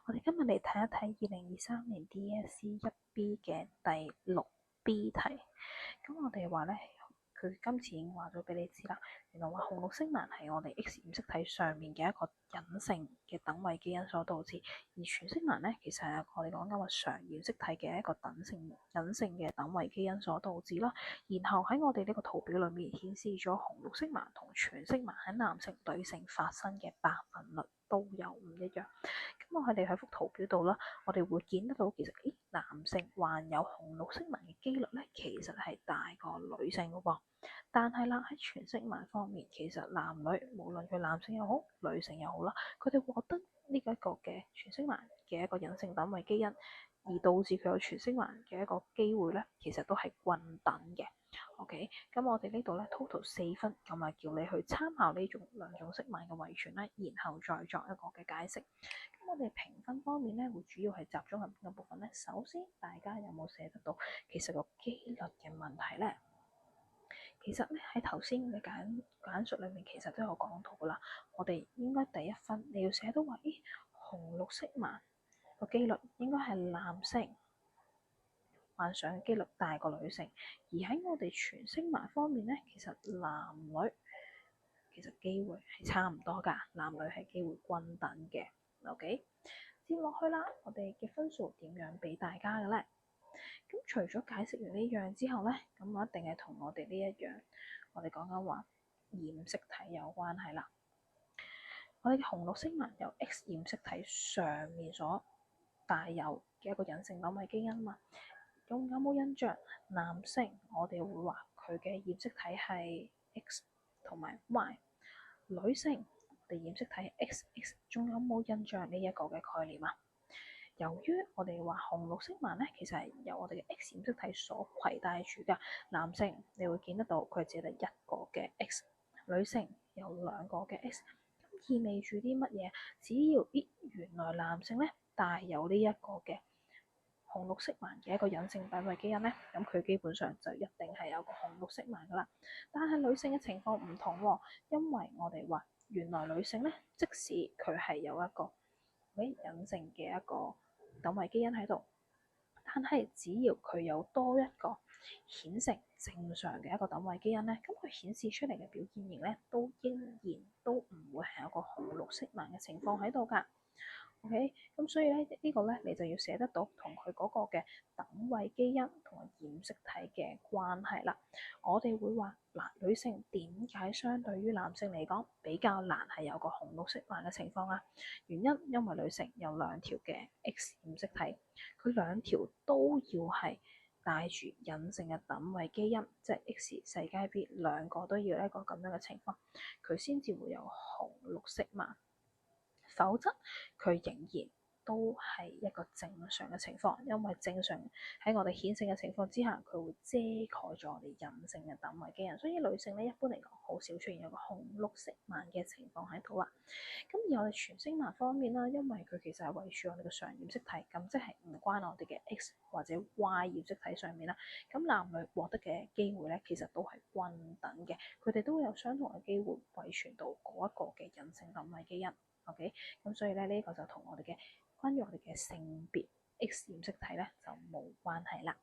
我哋今日嚟睇一睇2023年 DSE 1B 嘅第6B 題。咁我哋話咧，佢今次已經話咗俾你知啦。原來話紅綠色盲係我哋 X 染色體上面嘅一個隱性嘅等位基因所導致，而全色盲咧其實係我哋講緊話常染色體嘅一個隱性嘅等位基因所導致啦。然後喺我哋呢個圖表裏面顯示咗紅綠色盲同全色盲喺男性女性發生嘅百分率都有唔一樣。咁我哋喺幅圖表度啦，我哋會見得到其實男性患有紅綠色盲嘅機率咧，其實係大過女性嘅噃。但係啦，喺全色盲方面，其實男女無論佢男性又好，女性又好啦，佢哋獲得呢一個嘅全色盲嘅一個隱性等位基因，而導致佢有全色盲嘅一個機會咧，其實都係均等嘅。OK， 咁我哋呢度咧 total 4分，咁啊叫你去參考呢種兩種色盲嘅遺傳咧，然後再作一個嘅解釋。咁我哋評分方面咧，會主要係集中喺邊個部分咧？首先，大家有冇寫得到其實個機率嘅問題咧？其實咧喺頭先嘅簡述裏面，其實都有講到噶啦。我哋應該第一分你要寫到話，紅綠色盲個機率應該係男性患上嘅機率大過女性，而喺我哋全色盲方面咧，其實男女其實機會係差唔多㗎，男女係機會均等嘅。OK， 接落去啦，我哋嘅分數點樣俾大家嘅咧？咁除咗解釋完呢樣之後咧，咁我一定係同我哋呢一樣，我哋講緊話染色體有關係啦。我哋嘅紅綠色盲由 X 染色體上面所帶有嘅一個隱性等位基因嘛。咁有冇印象？男性我哋會話佢嘅染色體係 X 同埋 Y， 女性我哋染色體係 XX， 仲有冇印象呢一個嘅概念啊？由於我哋話紅綠色盲咧，其實係由我哋嘅 X 染色體所攜帶住㗎。男性你會見得到佢只係得一個嘅 X， 女性有兩個嘅 X， 咁意味住啲乜嘢？只要原來男性咧帶有呢一個嘅紅綠色盲嘅一個隱性等位基因咧，咁佢基本上就一定係有個紅綠色盲噶啦。但係女性嘅情況唔同喎，因為我哋話原來女性咧，即使佢係有一個隱性嘅一個等位基因喺度，但係只要佢有多一個顯性正常嘅一個等位基因咧，咁佢顯示出嚟嘅表現型咧，都仍然都唔會係有個紅綠色盲嘅情況喺度㗎。OK， 咁所以咧呢個咧你就要寫得到同佢嗰個嘅等位基因同埋染色體嘅關係啦。我哋會話嗱，女性點解相對於男性嚟講比較難係有個紅綠色盲嘅情況啊？原因因為女性有兩條嘅 X 染色體，佢兩條都要係帶住隱性嘅等位基因，即係 X 細階 B 兩個都要一個咁樣嘅情況，佢先至會有紅綠色盲。否則佢仍然都係一個正常嘅情況，因為正常喺我哋顯性嘅情況之下，佢會遮蓋咗我哋隱性嘅等位基因，所以女性咧一般嚟講好少出現有個紅綠色盲嘅情況喺度啦。咁而我哋全色盲方面啦，因為佢其實係圍住我哋嘅常染色體，咁即係唔關我哋嘅 X 或者 Y 染色體上面啦。咁男女獲得嘅機會咧，其實都係均等嘅，佢哋都會有相同嘅機會遺傳到嗰一個嘅隱性等位基因。OK， 咁所以咧呢個就同我哋嘅關於我哋嘅性別 X 染色體咧就冇關係啦。